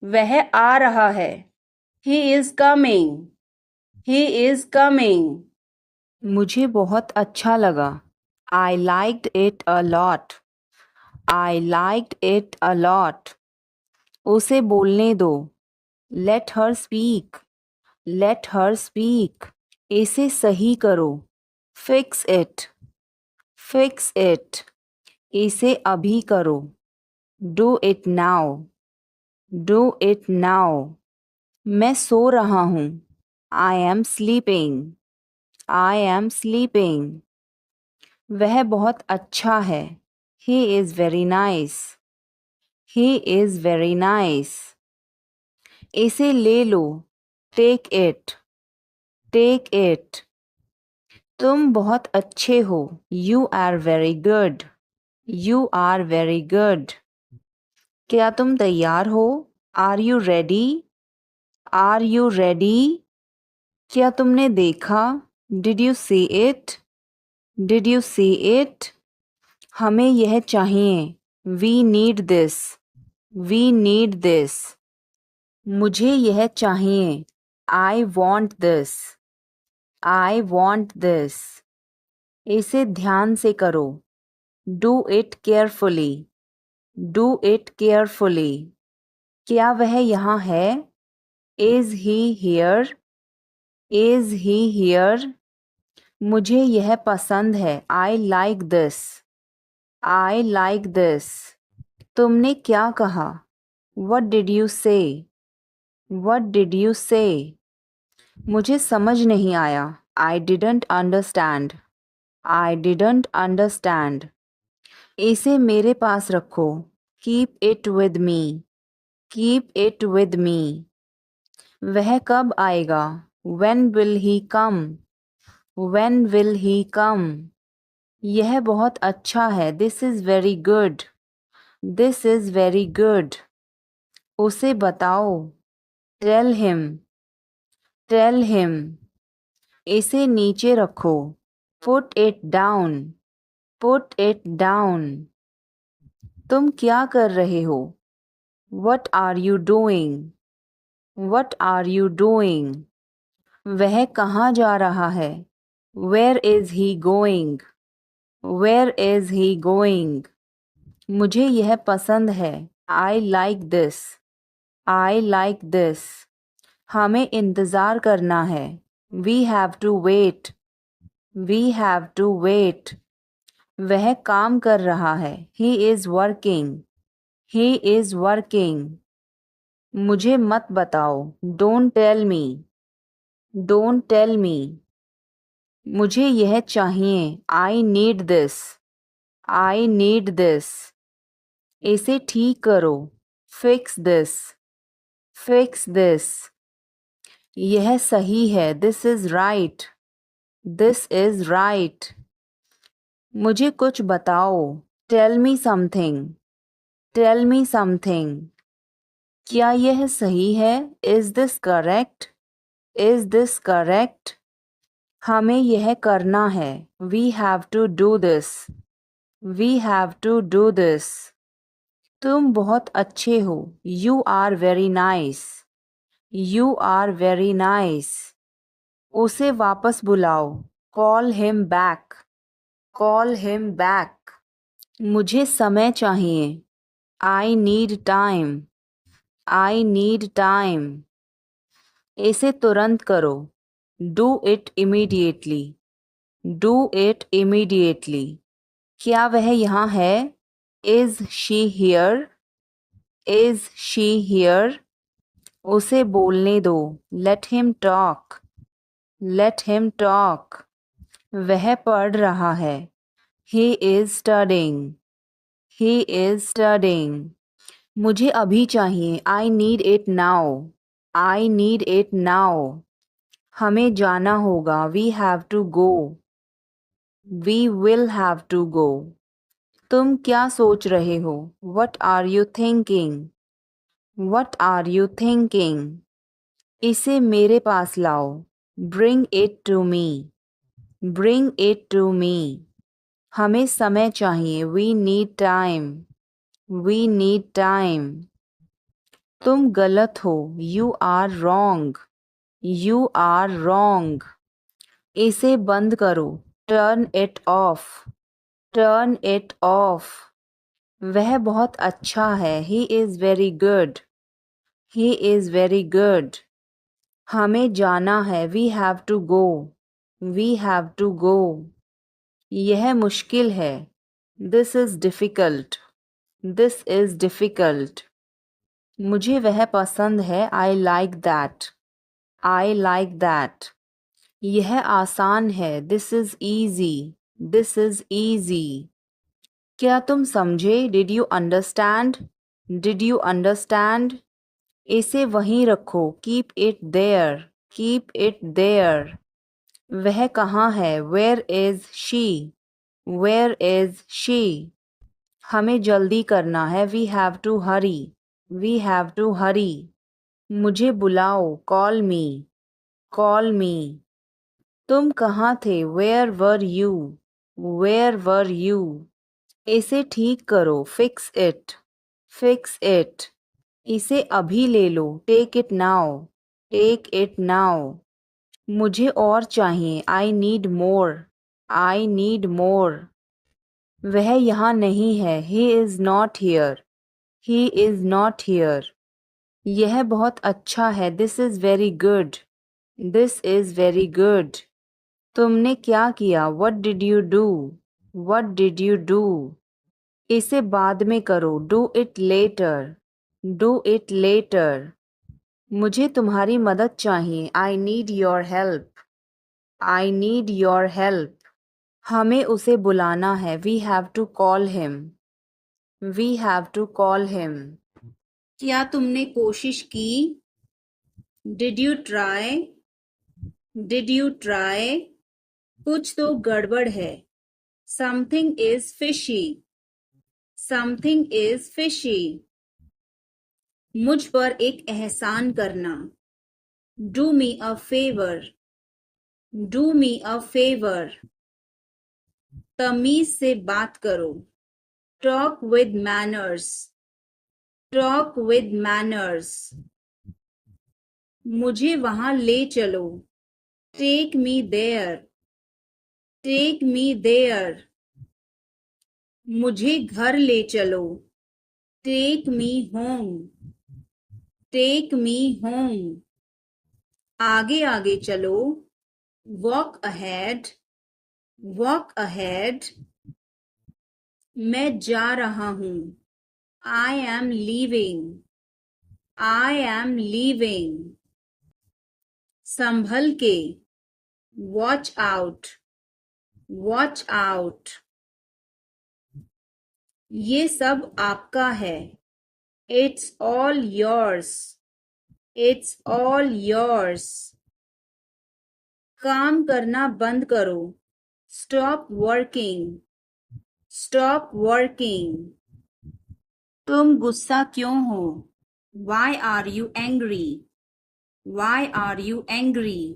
वह आ रहा है। He is coming. He is coming. मुझे बहुत अच्छा लगा। I liked it a lot. I liked it a lot. उसे बोलने दो। Let her speak. Let her speak. इसे सही करो। Fix it. Fix it. इसे अभी करो। Do it now. Do it now. मैं सो रहा हूँ। I am sleeping. I am sleeping. वह बहुत अच्छा है। He is very nice. He is very nice. इसे ले लो। Take it. Take it. तुम बहुत अच्छे हो। You are very good. You are very good. क्या तुम तैयार हो? Are you ready? Are you ready? क्या तुमने देखा? Did you see it? Did you see it? हमें यह चाहिए। We need this. We need this. मुझे यह चाहिए। I want this. I want this. इसे ध्यान से करो। Do it carefully. Do it carefully. क्या वह यहाँ है? Is he here? Is he here? मुझे यह पसंद है। I like this. I like this. तुमने क्या कहा? What did you say? What did you say? मुझे समझ नहीं आया। I didn't understand. I didn't understand. इसे मेरे पास रखो। Keep it with me. Keep it with me. वह कब आएगा? When will he come? When will he come? यह बहुत अच्छा है। This is very good. This is very good. उसे बताओ। Tell him. Tell him. इसे नीचे रखो। Put it down. Put it down. तुम क्या कर रहे हो? What are you doing? What are you doing? वह कहाँ जा रहा है? Where is he going? Where is he going? मुझे यह पसंद है। I like this. I like this. हमें इंतज़ार करना है। We have to wait. We have to wait. वह काम कर रहा है। He is working. He is working. मुझे मत बताओ। Don't tell me. Don't tell me. मुझे यह चाहिए। I need this. I need this. इसे ठीक करो। Fix this. Fix this. यह सही है। This is right. This is right. मुझे कुछ बताओ। Tell me something. Tell me something. क्या यह सही है? Is this correct? Is this correct? हमें यह करना है। We have to do this. We have to do this. तुम बहुत अच्छे हो। You are very nice. You are very nice. उसे वापस बुलाओ। Call him back. Call him back. मुझे समय चाहिए। I need time. I need time. इसे तुरंत करो। Do it immediately. Do it immediately. क्या वह यहाँ है? Is she here? Is she here? उसे बोलने दो। Let him talk. Let him talk. वह पढ़ रहा है। He is studying. He is studying. मुझे अभी चाहिए। I need it now. I need it now. हमें जाना होगा। We have to go. We will have to go. तुम क्या सोच रहे हो? What are you thinking? What are you thinking? इसे मेरे पास लाओ। Bring it to me. Bring it to me. हमें समय चाहिए। We need time. We need time. तुम गलत हो, you are wrong, you are wrong. इसे बंद करो, turn it off, turn it off. वह बहुत अच्छा है, he is very good, he is very good. हमें जाना है, we have to go, we have to go. यह मुश्किल है, this is difficult, this is difficult. मुझे वह पसंद है, I like that, I like that. यह आसान है, this is easy, this is easy. क्या तुम समझे, did you understand, did you understand. इसे वहीं रखो, keep it there, keep it there. वह कहाँ है, where is she, where is she. हमें जल्दी करना है, we have to hurry, we have to hurry. मुझे बुलाओ, कॉल मी, कॉल मी। तुम कहाँ थे, where were you, where were you. इसे ठीक करो, फिक्स इट, फिक्स इट। इसे अभी ले लो, take it now, take it now. मुझे और चाहिए, I need more, I need more. वह यहाँ नहीं है, he is not here, he is not here. यह बहुत अच्छा है, this is very good, this is very good. तुमने क्या किया, what did you do, what did you do. इसे बाद में करो, do it later, do it later. मुझे तुम्हारी मदद चाहिए, I need your help, I need your help. हमें उसे बुलाना है, we have to call him, we have to call him. क्या तुमने कोशिश की, did you try, did you try. कुछ तो गड़बड़ है, something is fishy, something is fishy. मुझ पर एक एहसान करना, do me a favour, do me a favour. तमीज से बात करो, talk with manners, talk with manners. मुझे वहां ले चलो, take me there, take me there. मुझे घर ले चलो, take me home, take me home. आगे आगे चलो, वॉक अहेड, वॉक अहेड। मैं जा रहा हूं, I am leaving, I am leaving. संभल के, वॉच आउट, वॉच आउट। ये सब आपका है, it's all yours, it's all yours. काम करना बंद करो, स्टॉप वर्किंग, स्टॉप वर्किंग। तुम गुस्सा क्यों हो, why are you angry, why are you angry.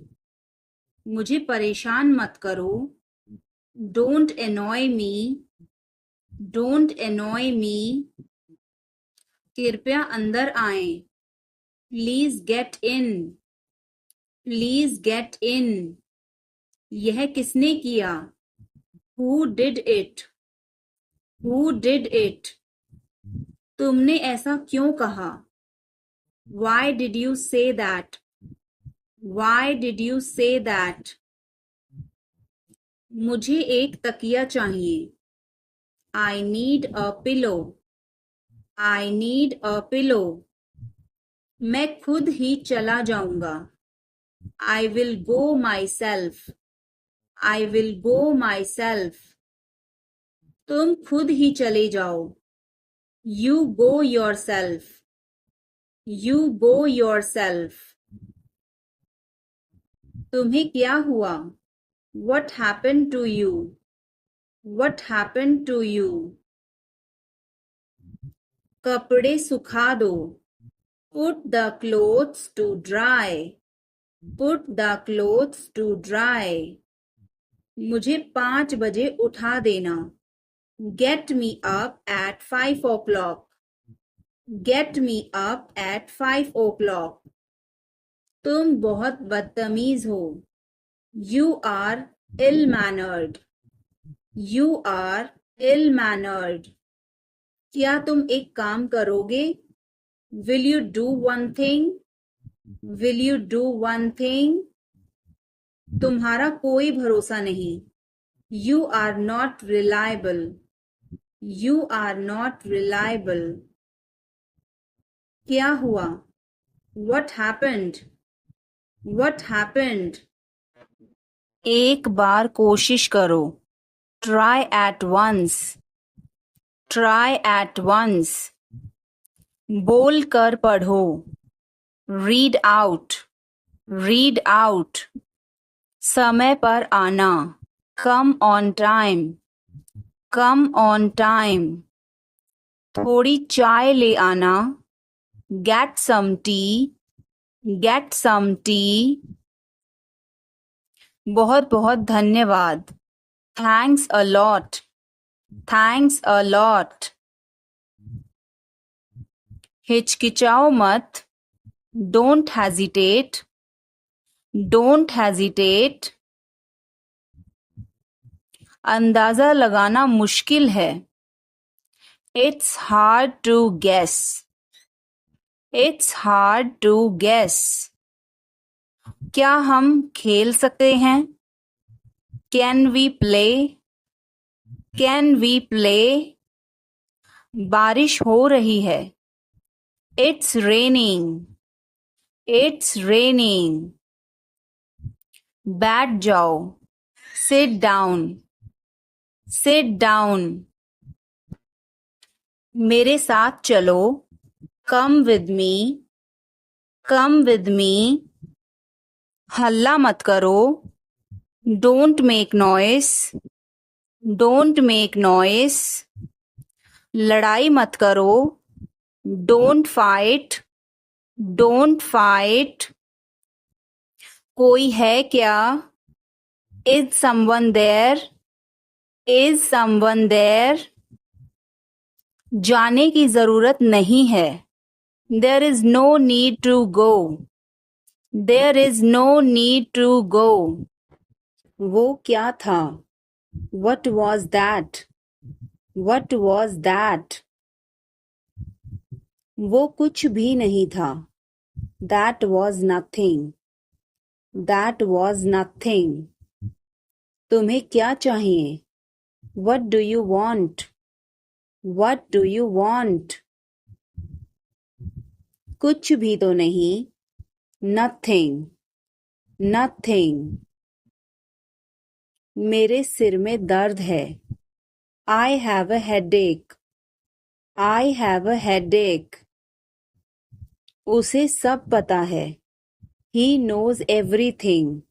मुझे परेशान मत करो, don't annoy me, don't annoy me. कृपया अंदर आएं, please get in, please get in. यह किसने किया, who did it, who did it. तुमने ऐसा क्यों कहा, why did you say that, why did you say that. मुझे एक तकिया चाहिए, I need a pillow, I need a pillow. मैं खुद ही चला जाऊंगा, I will go my self, I will go my self. तुम खुद ही चले जाओ, you go your self, you go your self. तुम्हें क्या हुआ, what happened to you, what happened to you। कपड़े सुखा दो, put the clothes to dry, put the clothes to dry। मुझे 5 बजे उठा देना, get me up at 5 o'clock, Get me up at 5 o'clock. तुम बहुत बदतमीज हो. You are ill-mannered. You are ill-mannered. क्या तुम एक काम करोगे? Will you do one thing? Will you do one thing? तुम्हारा कोई भरोसा नहीं. You are not reliable. You are not reliable. क्या हुआ? What happened? What happened? एक बार कोशिश करो. Try at once. Try at once. बोल कर पढ़ो. Read out. Read out. समय पर आना. Come on time. Come on time. थोड़ी चाय ले आना. Get some tea. Get some tea. बहुत बहुत धन्यवाद. Thanks a lot. Thanks a lot. हिचकिचाओ मत. Don't hesitate. Don't hesitate. अंदाजा लगाना मुश्किल है. It's hard to guess. It's hard to guess. क्या हम खेल सकते हैं? Can we play? Can we play? बारिश हो रही है. It's raining. It's raining. बैठ जाओ. Sit down. Sit down. मेरे साथ चलो. Come with me. Come with me. हल्ला मत करो. Don't make noise. Don't make noise. लड़ाई मत करो. Don't fight. Don't fight. कोई है क्या? Is someone there? Is someone there? जाने की जरूरत नहीं है. There is no need to go. There is no need to go. वो क्या था? What was that? What was that? वो कुछ भी नहीं था. That was nothing. That was nothing. तुम्हें क्या चाहिए? What do you want? What do you want? कुछ भी तो नहीं. Nothing. Nothing. मेरे सिर में दर्द है. I have a headache. I have a headache. उसे सब पता है. He knows everything.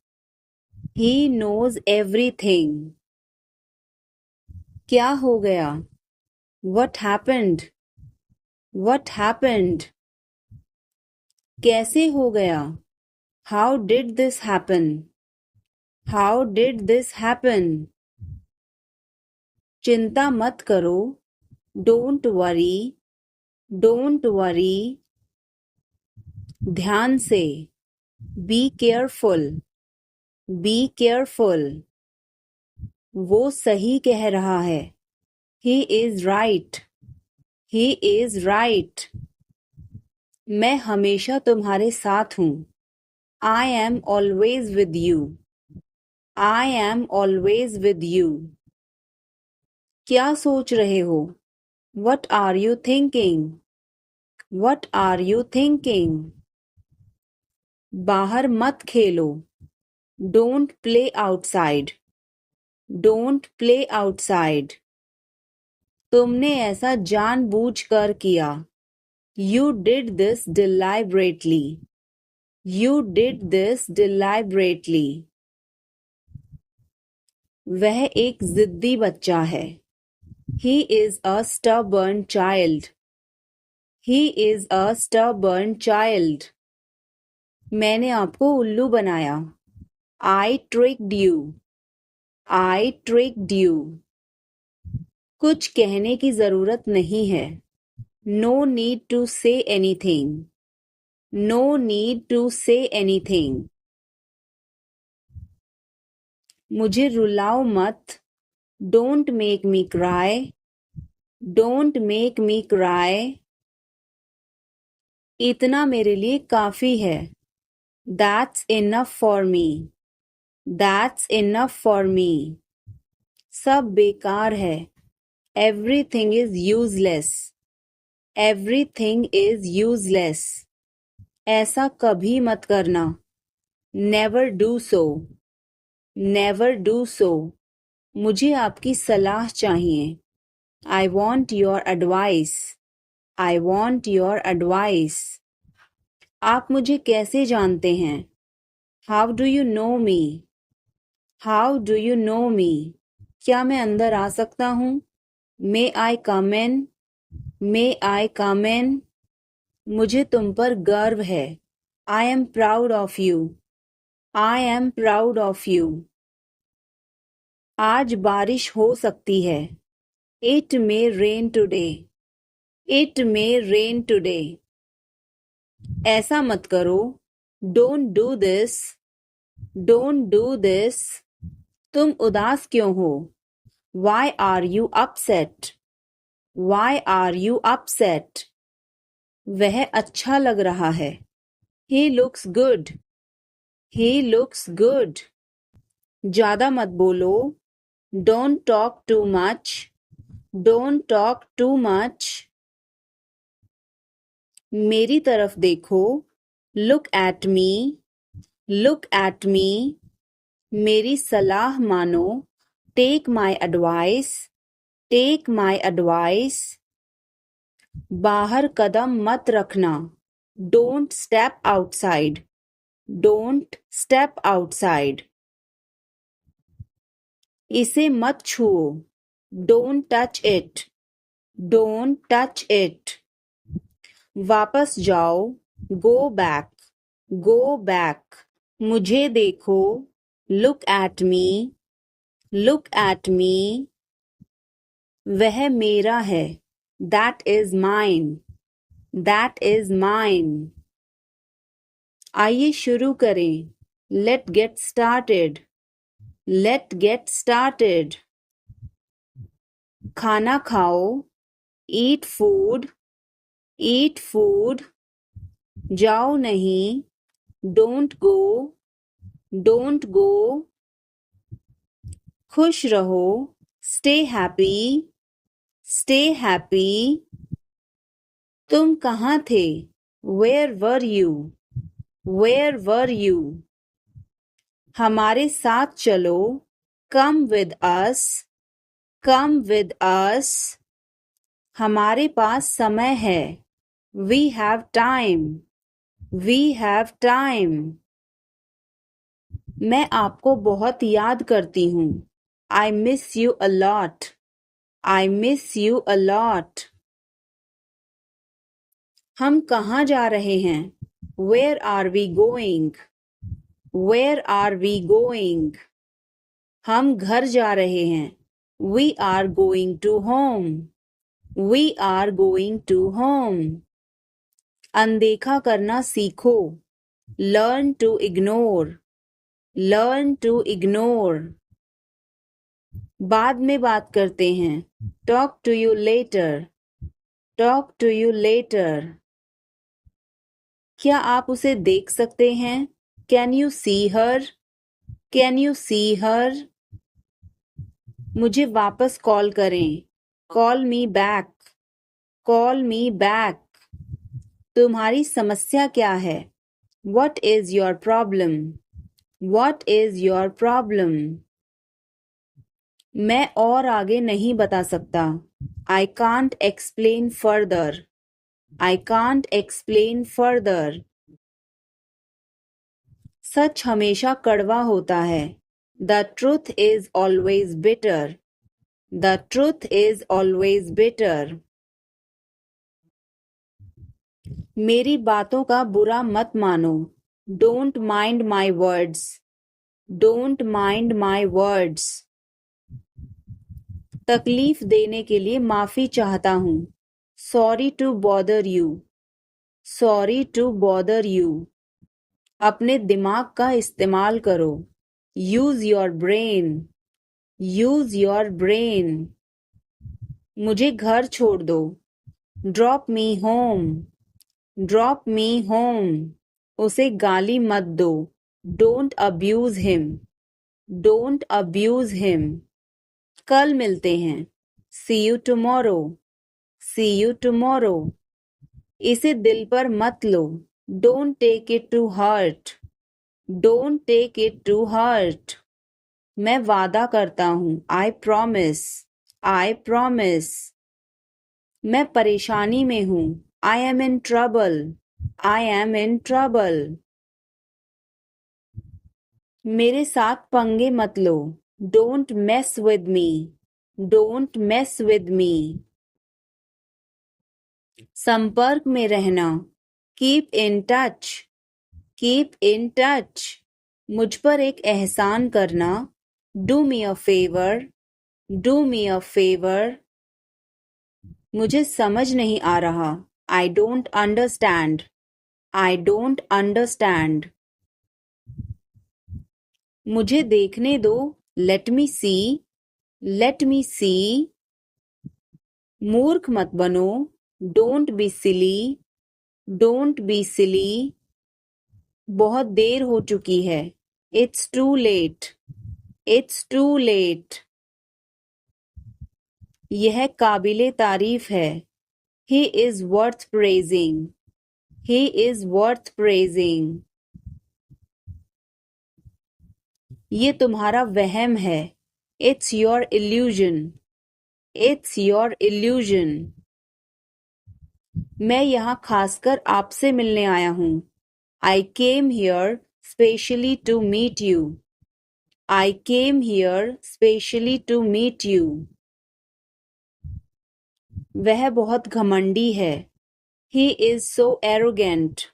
He knows everything. क्या हो गया? What happened? What happened? कैसे हो गया? How did this happen? How did this happen? चिंता मत करो. Don't worry. Don't worry. ध्यान से. Be careful. Be careful. वो सही कह रहा है. He is right. He is right. मैं हमेशा तुम्हारे साथ हूँ. I am always with you. I am always with you. क्या सोच रहे हो? What are you thinking? What are you thinking? बाहर मत खेलो. Don't play outside. Don't play outside. तुमने ऐसा जानबूझकर किया. You did this deliberately. You did this deliberately. वह एक जिद्दी बच्चा है. He is a stubborn child. He is a stubborn child. मैंने आपको उल्लू बनाया. I tricked you. I tricked you. कुछ कहने की जरूरत नहीं है. No need to say anything. No need to say anything. मुझे रुलाओ मत. Don't make me cry. Don't make me cry. इतना मेरे लिए काफी है. That's enough for me. That's enough for me. सब बेकार है. Everything is useless. Everything is useless. ऐसा कभी मत करना. Never do so. Never do so. मुझे आपकी सलाह चाहिए. I want your advice. I want your advice. आप मुझे कैसे जानते हैं? How do you know me? How do you know me? क्या मैं अंदर आ सकता हूँ? May I come in? May I come in? मुझे तुम पर गर्व है. I am proud of you. I am proud of you. आज बारिश हो सकती है. It may rain today. It may rain today. ऐसा मत करो. Don't do this. Don't do this. तुम उदास क्यों हो? Why are you upset? Why are you upset? वह अच्छा लग रहा है. He looks good. He looks good. ज़्यादा मत बोलो. Don't talk too much. Don't talk too much. मेरी तरफ देखो. Look at me. Look at me. मेरी सलाह मानो. Take my advice. Take my advice. बाहर कदम मत रखना. Don't step outside. Don't step outside. इसे मत छुओ. Don't touch it. Don't touch it. वापस जाओ. Go back. Go back. मुझे देखो. Look at me. Look at me. वह मेरा है. That is mine. That is mine. आइए शुरू करें. Let's get started. Let's get started. खाना खाओ. Eat food. Eat food. जाओ नहीं. Don't go. Don't go. खुश रहो. Stay happy. Stay happy. तुम कहाँ थे? Where were you? Where were you? हमारे साथ चलो. Come with us. Come with us. हमारे पास समय है. We have time. We have time. मैं आपको बहुत याद करती हूँ. I miss you a lot. I miss you a lot. हम कहाँ जा रहे हैं? Where are we going? Where are we going? हम घर जा रहे हैं. We are going to home. We are going to home. अनदेखा करना सीखो. Learn to ignore. Learn to ignore. बाद में बात करते हैं. Talk to you later. Talk to you later. क्या आप उसे देख सकते हैं? Can you see her? Can you see her? मुझे वापस कॉल करें. Call me back. Call me back. तुम्हारी समस्या क्या है? What is your problem? What is your problem? मैं और आगे नहीं बता सकता. I can't explain further. I can't explain further. सच हमेशा कड़वा होता है. The truth is always bitter. The truth is always bitter. मेरी बातों का बुरा मत मानो. Don't mind my words. Don't mind my words. तकलीफ देने के लिए माफी चाहता हूँ. Sorry to bother you. Sorry to bother you. अपने दिमाग का इस्तेमाल करो. Use your brain. Use your brain. मुझे घर छोड़ दो. Drop me home. Drop me home. उसे गाली मत दो. Don't abuse him. Don't abuse him. कल मिलते हैं. See you tomorrow. See you tomorrow. इसे दिल पर मत लो. Don't take it to heart. Don't take it to heart. मैं वादा करता हूँ. I promise. I promise. मैं परेशानी में हूँ. I am in trouble. I am in trouble. मेरे साथ पंगे मत लो. Don't mess with me. Don't mess with me. संपर्क में रहना. Keep in touch. Keep in touch. मुझ पर एक एहसान करना. Do me a favor. Do me a favor. मुझे समझ नहीं आ रहा. I don't understand. I don't understand. मुझे देखने दो. Let me see. Let me see. मूर्ख मत बनो. Don't be silly. Don't be silly. बहुत देर हो चुकी है. It's too late. It's too late. यह काबिले तारीफ है. He is worth praising. He is worth praising. ये तुम्हारा वहम है. It's your illusion. It's your illusion. मैं यहाँ खासकर आपसे मिलने आया हूँ. I came here specially to meet you. I came here specially to meet you. वह बहुत घमंडी है. He is so arrogant.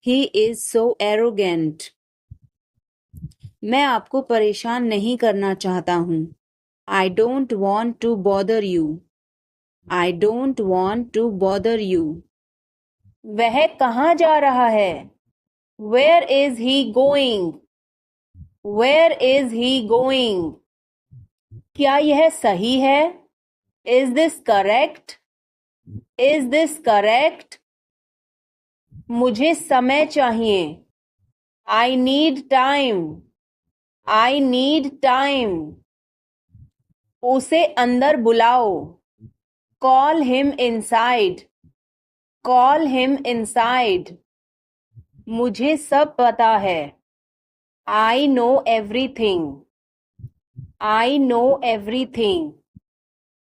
He is so arrogant. मैं आपको परेशान नहीं करना चाहता हूँ. I don't want to bother you. I don't want to bother you. वह कहाँ जा रहा है? Where is he going? Where is he going? क्या यह सही है? Is this correct? Is this correct? मुझे समय चाहिए. I need time. I need time. उसे अंदर बुलाओ. Call him inside. Call him inside. मुझे सब पता है. I know everything. I know everything.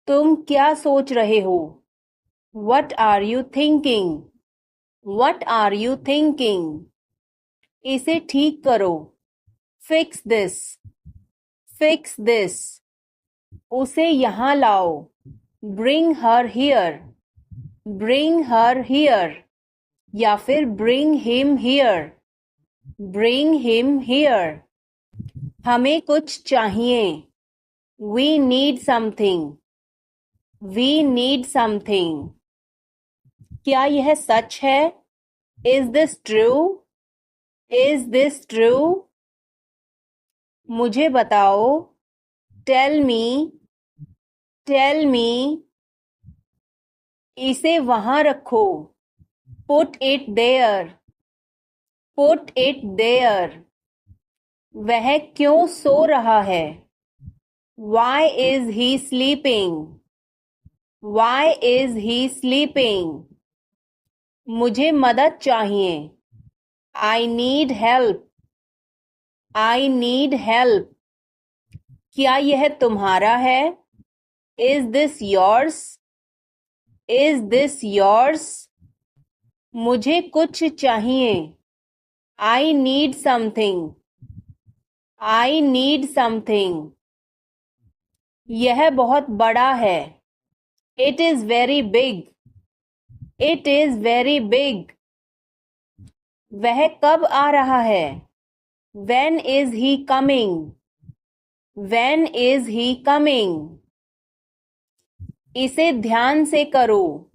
तुम क्या सोच रहे हो? What are you thinking? What are you thinking? इसे ठीक करो. Fix this. Fix this. उसे यहाँ लाओ. Bring her here. Bring her here. या फिर bring him here. Bring him here. हमें कुछ चाहिए. We need something. We need something. क्या यह सच है? Is this true? Is this true? मुझे बताओ. Tell me. Tell me. इसे वहाँ रखो. Put it there. Put it there. वह क्यों सो रहा है? Why is he sleeping? Why is he sleeping? मुझे मदद चाहिए. I need help. I need help. क्या यह तुम्हारा है? Is this yours? Is this yours? मुझे कुछ चाहिए. I need something. I need something. यह बहुत बड़ा है. It is very big. It is very big. वह कब आ रहा है? When is he coming? When is he coming? इसे ध्यान से करो.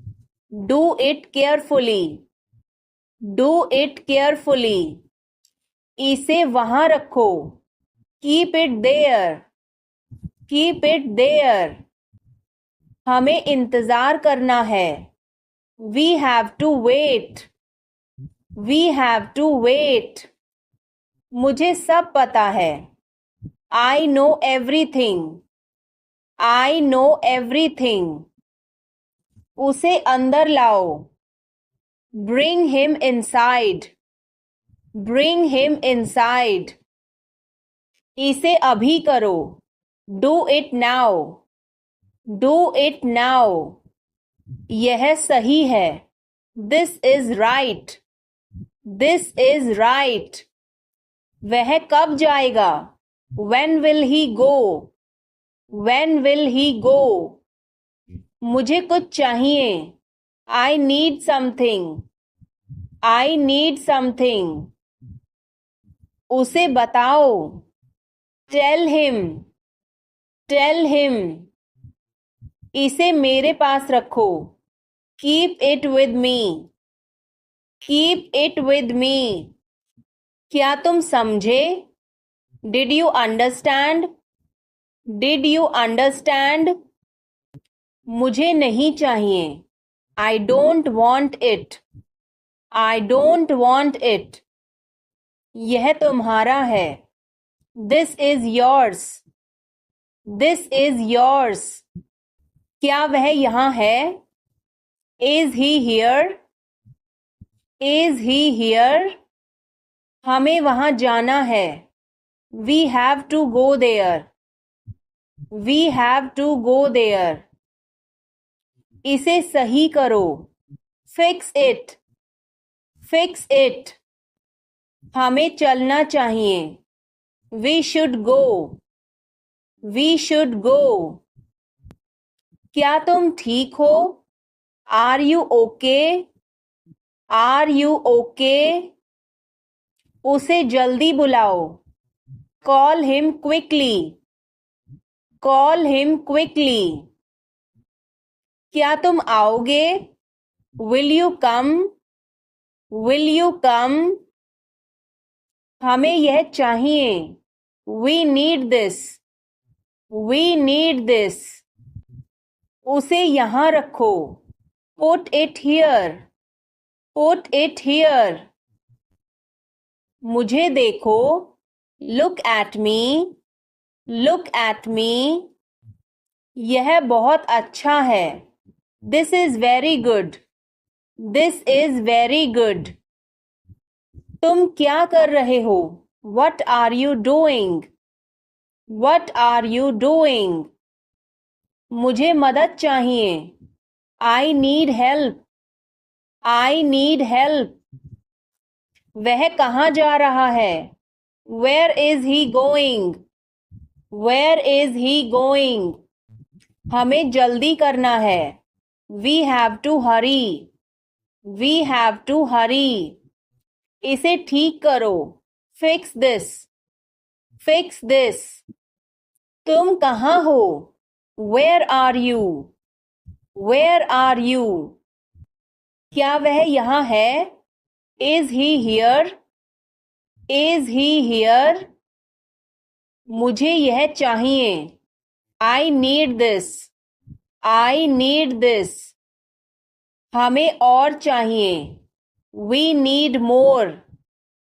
Do it carefully. Do it carefully. इसे वहां रखो. Keep it there. Keep it there. हमें इंतजार करना है. We have to wait. We have to wait. मुझे सब पता है. I know everything. I know everything. उसे अंदर लाओ. Bring him inside. Bring him inside. इसे अभी करो. Do it now. Do it now. यह सही है. This is right. This is right. वह कब जाएगा? When will he go? When will he go? मुझे कुछ चाहिए. I need something. I need something. उसे बताओ. Tell him. Tell him. इसे मेरे पास रखो. Keep it with me. Keep it with me. क्या तुम समझे? Did you understand? Did you understand? मुझे नहीं चाहिए. I don't want it. I don't want it. यह तुम्हारा है. This is yours. This is yours. क्या वह यहाँ है? Is he here? Is he here? हमें वहां जाना है. We have to go there. We have to go there. इसे सही करो. Fix it. Fix it. हमें चलना चाहिए. We should go. We should go. क्या तुम ठीक हो? Are you okay? Are you okay? उसे जल्दी बुलाओ. Call him quickly. Call him quickly. क्या तुम आओगे? Will you come? Will you come? हमें यह चाहिए. We need this. We need this. उसे यहाँ रखो. Put it here. Put it here. मुझे देखो. Look at me. Look at me. यह बहुत अच्छा है. This is very good. This is very good. तुम क्या कर रहे हो? What are you doing? What are you doing? मुझे मदद चाहिए. I need help. I need help. वह कहाँ जा रहा है? Where is he going? Where is he going? हमें जल्दी करना है. We have to hurry. We have to hurry. इसे ठीक करो. Fix this. Fix this. तुम कहाँ हो? Where are you? Where are you? क्या वह यहाँ है? Is he here? Is he here? मुझे यह चाहिए. I need this. I need this. हमें और चाहिए. We need more.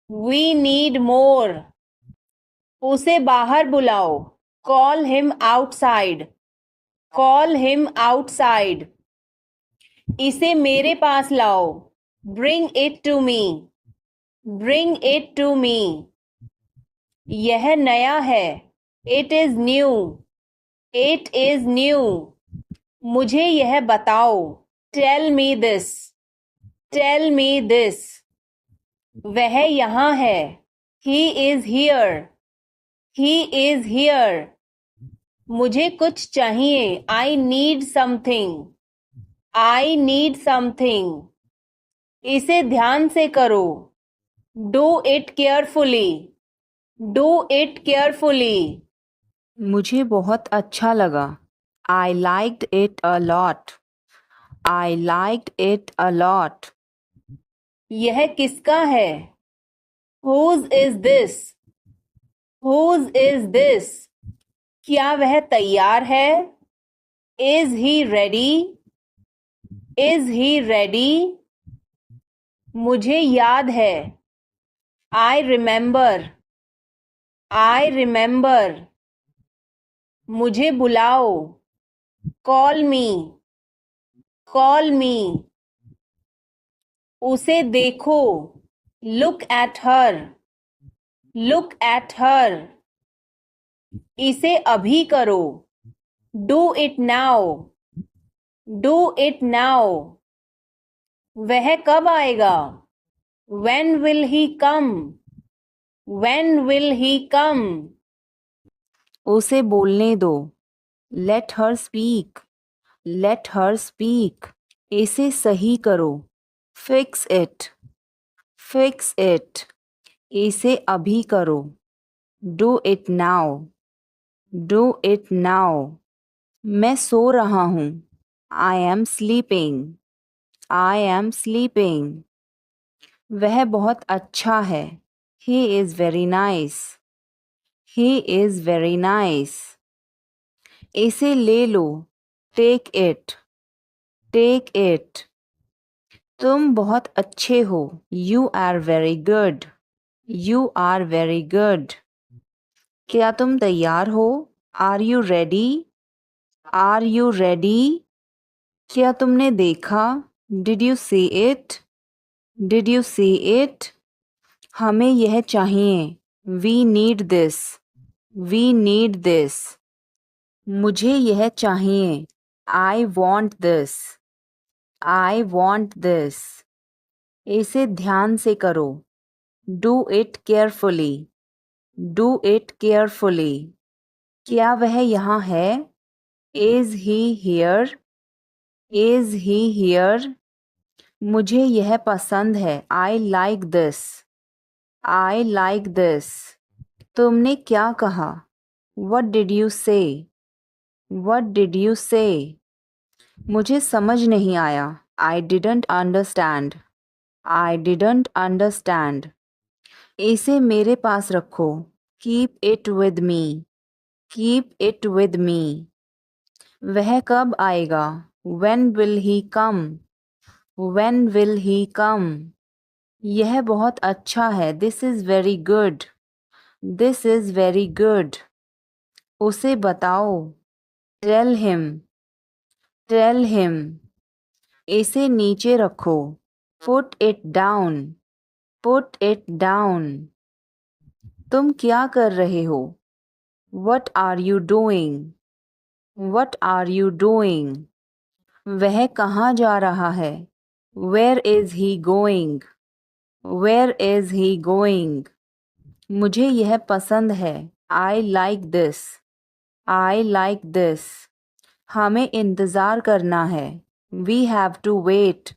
We need more. उसे बाहर बुलाओ. Call him outside. Call him outside. इसे मेरे पास लाओ. Bring it to me. Bring it to me. यह नया है. It is new. It is new. मुझे यह बताओ. Tell me this. Tell me this. वह यहाँ है. He is here. He is here. मुझे कुछ चाहिए. I need something. I need something. इसे ध्यान से करो. Do it carefully. Do it carefully. मुझे बहुत अच्छा लगा. I liked it a lot. I liked it a lot. यह किसका है? Whose is this? Whose is this? क्या वह तैयार है? Is he ready? Is he ready? मुझे याद है. I remember. I remember. मुझे बुलाओ. Call me. Call me. उसे देखो. Look at her. Look at her. इसे अभी करो. Do it now. Do it now. वह कब आएगा? When will he come? When will he come? उसे बोलने दो. Let her speak. Let her speak. इसे सही करो. Fix it. Fix it. इसे अभी करो. Do it now. Do it now. मैं सो रहा हूँ. I am sleeping. I am sleeping. वह बहुत अच्छा है. He is very nice. He is very nice. इसे ले लो. Take it. Take it. तुम बहुत अच्छे हो. You are very good. You are very good. क्या तुम तैयार हो? Are you ready? Are you ready? क्या तुमने देखा? Did you see it? Did you see it? हमें यह चाहिए. We need this. We need this. मुझे यह चाहिए. I want this. I want this. इसे ध्यान से करो. Do it carefully. Do it carefully. क्या वह यहाँ है? Is he here? Is he here? मुझे यह पसंद है. I like this. I like this. तुमने क्या कहा? What did you say? What did you say? मुझे समझ नहीं आया. I didn't understand. I didn't understand. इसे मेरे पास रखो. Keep it with me. Keep it with me. वह कब आएगा? When will he come? When will he come? यह बहुत अच्छा है. This is very good. This is very good. उसे बताओ. Tell him. Tell him. इसे नीचे रखो. Put it down. Put it down. तुम क्या कर रहे हो? What are you doing? What are you doing? वह कहाँ जा रहा है? Where is he going? Where is he going? मुझे यह पसंद है. I like this. I like this. हमें इंतज़ार करना है. We have to wait.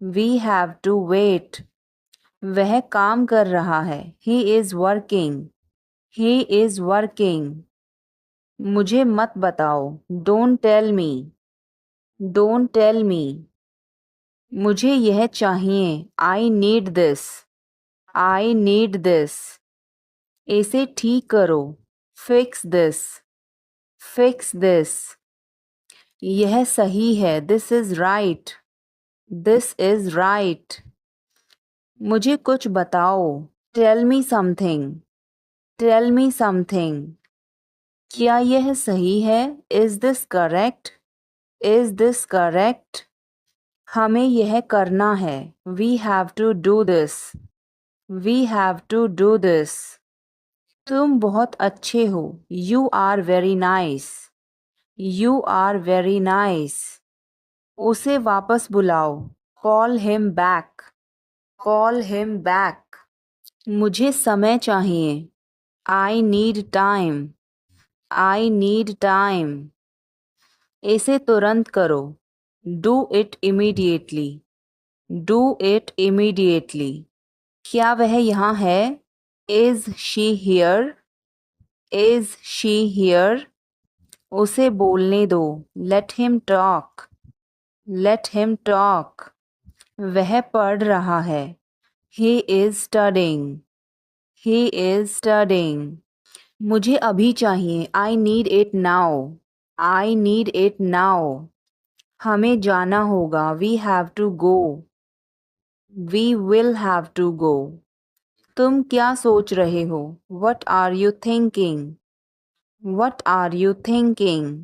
We have to wait. वह काम कर रहा है. He is working. He is working. मुझे मत बताओ. Don't tell me. Don't tell me. मुझे यह चाहिए. I need this. I need this. इसे ठीक करो. Fix this. Fix this. यह सही है. This is right. This is right. मुझे कुछ बताओ. Tell me something. Tell me something. क्या यह सही है? Is this correct? Is this correct? हमें यह करना है. We have to do this. We have to do this. तुम बहुत अच्छे हो. You are very nice. You are very nice. उसे वापस बुलाओ. Call him back. Call him back. मुझे समय चाहिए. I need time. I need time. इसे तुरंत करो. Do it immediately. Do it immediately. क्या वह यहाँ है? Is she here? Is she here? उसे बोलने दो. Let him talk. Let him talk. वह पढ़ रहा है. He is studying. He is studying. मुझे अभी चाहिए. I need it now. I need it now. हमें जाना होगा. We have to go. We will have to go. तुम क्या सोच रहे हो? What are you thinking? What are you thinking?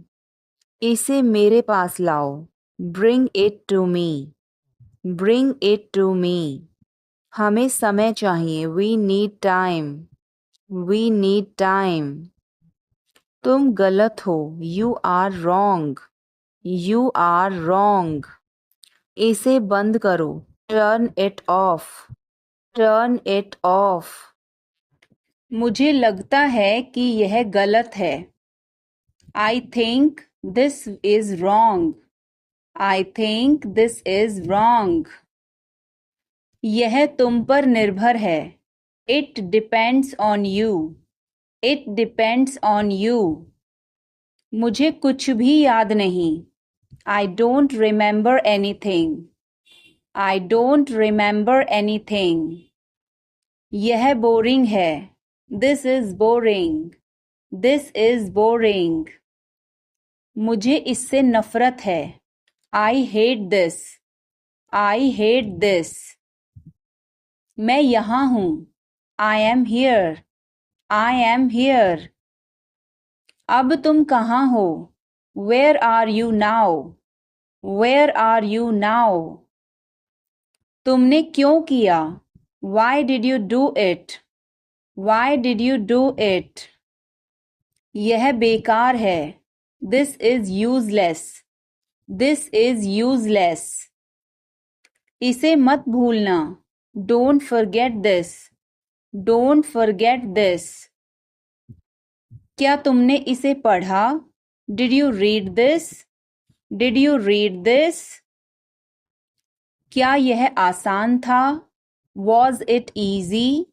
इसे मेरे पास लाओ. Bring it to me. Bring it to me. हमें समय चाहिए. We need time. We need time. तुम गलत हो. You are wrong. You are wrong. इसे बंद करो. Turn it off. Turn it off. मुझे लगता है कि यह गलत है. I think this is wrong. I think this is wrong. यह तुम पर निर्भर है. It depends on you. It depends on you. मुझे कुछ भी याद नहीं. I don't remember anything. I don't remember anything. यह बोरिंग है. This is boring. This is boring. मुझे इससे नफरत है. I hate this. I hate this. मैं यहाँ हूँ. I am here. I am here. अब तुम कहाँ हो? Where are you now? Where are you now? तुमने क्यों किया? Why did you do it? Why did you do it? यह बेकार है. This is useless. This is useless. इसे मत भूलना. Don't forget this. Don't forget this. क्या तुमने इसे पढ़ा? Did you read this? Did you read this? क्या यह आसान था? Was it easy?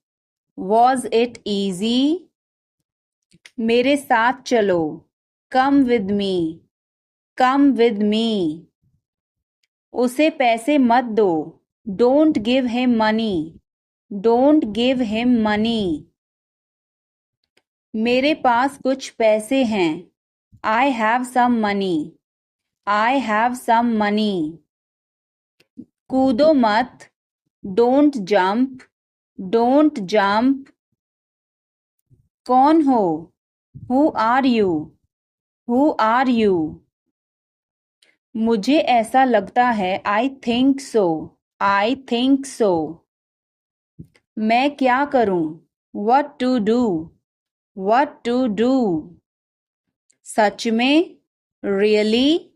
Was it easy? मेरे साथ चलो. Come with me. Come with me. उसे पैसे मत दो. Don't give him money. Don't give him money. मेरे पास कुछ पैसे हैं. I have some money. I have some money. कूदो मत. Don't jump. Don't jump. कौन हो? Who are you? Who are you? मुझे ऐसा लगता है. I think so. I think so. मैं क्या करूं? What to do? What to do? सच में? Really?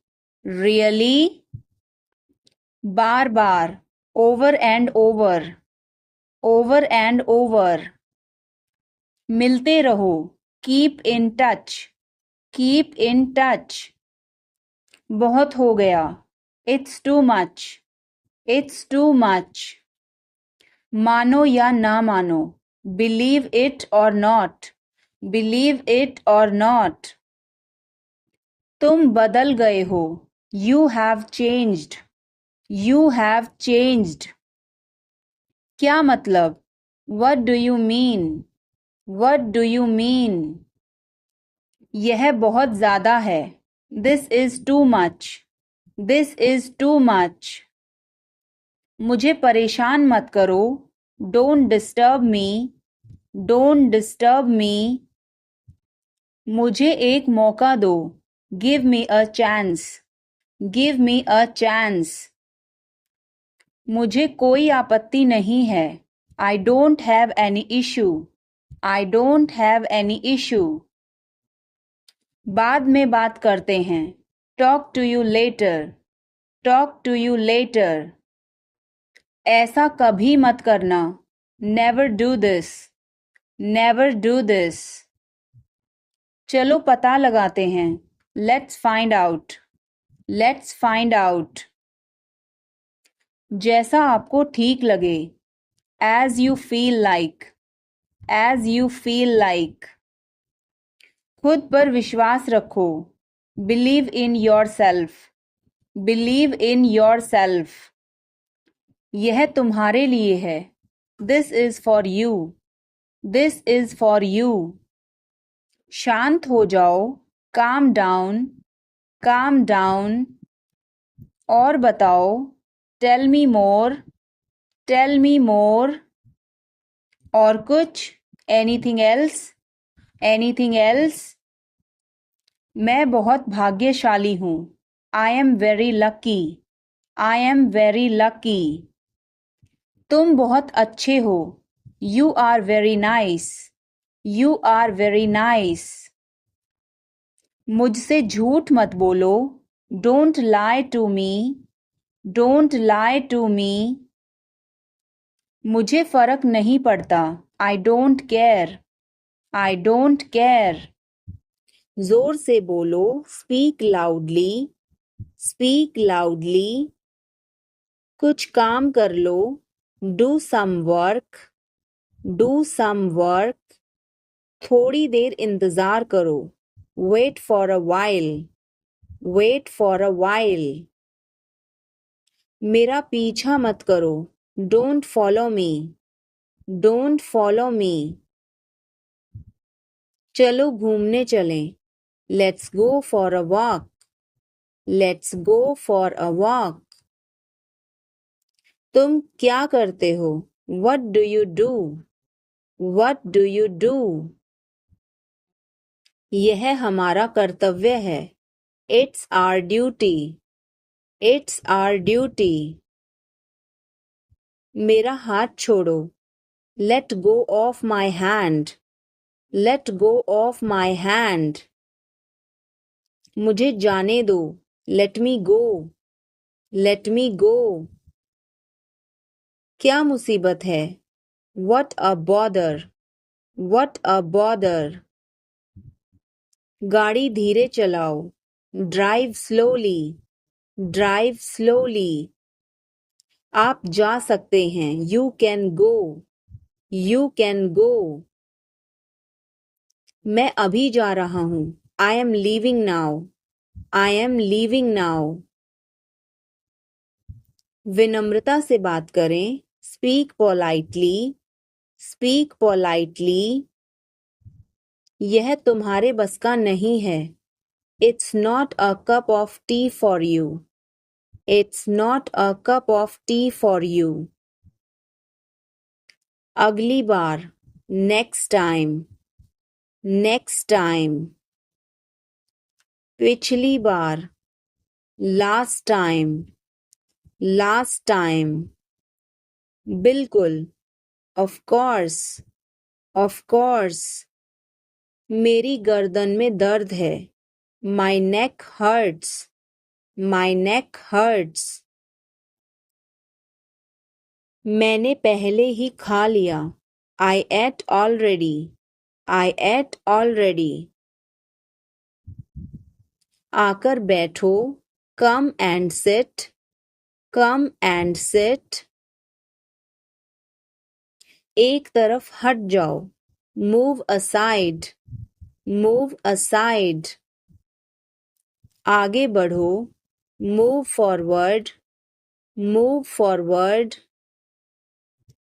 Really? Bar bar. Over and over. Over and over. मिलते रहो. Keep in touch. Keep in touch. बहुत हो गया. It's too much. It's too much. मानो या ना मानो. Believe it or not. Believe it or not. तुम बदल गए हो. You have changed. You have changed. क्या मतलब? What do you mean? What do you mean? यह बहुत ज़्यादा है. This is too much. This is too much. मुझे परेशान मत करो. Don't disturb me. Don't disturb me. मुझे एक मौका दो. Give me a chance. Give me a chance. मुझे कोई आपत्ति नहीं है. I don't have any issue. I don't have any issue. बाद में बात करते हैं. Talk to you later. Talk to you later. ऐसा कभी मत करना. Never do this. Never do this. चलो पता लगाते हैं. Let's find out. Let's find out. जैसा आपको ठीक लगे. As you feel like. As you feel like. खुद पर विश्वास रखो. Believe in yourself. Believe in yourself. यह तुम्हारे लिए है. This is for you. This is for you. शांत हो जाओ. Calm down. Calm down. और बताओ. Tell me more. Tell me more. और कुछ. Anything else? Anything else? मैं बहुत भाग्यशाली हूँ. I am very lucky. I am very lucky. तुम बहुत अच्छे हो. You are very nice. You are very nice. मुझसे झूठ मत बोलो. Don't lie to me. Don't lie to me. मुझे फर्क नहीं पड़ता. I don't care. I don't care. जोर से बोलो. Speak loudly. Speak loudly. कुछ काम कर लो. Do some work. Do some work. थोड़ी देर इंतजार करो. Wait for a while. Wait for a while. मेरा पीछा मत करो. Don't follow me. Don't follow me. चलो घूमने चलें. Let's go for a walk. Let's go for a walk. तुम क्या करते हो? What do you do? What do you do? यह हमारा कर्तव्य है. It's our duty. It's our duty. मेरा हाथ छोड़ो. Let go of my hand. Let go of my hand. मुझे जाने दो. Let me go. Let me go. क्या मुसीबत है? What a bother. What a bother. गाड़ी धीरे चलाओ. Drive slowly. Drive slowly. आप जा सकते हैं. You can go. You can go. मैं अभी जा रहा हूँ. I am leaving now. I am leaving now. विनम्रता से बात करें. Speak politely. Speak politely. यह तुम्हारे बस का नहीं है. It's not a cup of tea for you. It's not a cup of tea for you. अगली बार. Next time. Next time. पिछली बार. Last time. Last time. बिल्कुल. Of course. Of course. मेरी गर्दन में दर्द है. My neck hurts. My neck hurts. मैंने पहले ही खा लिया. I ate already. I ate already. आकर बैठो. Come and sit. Come and sit. एक तरफ हट जाओ. Move aside. Move aside. आगे बढ़ो. Move forward. Move forward.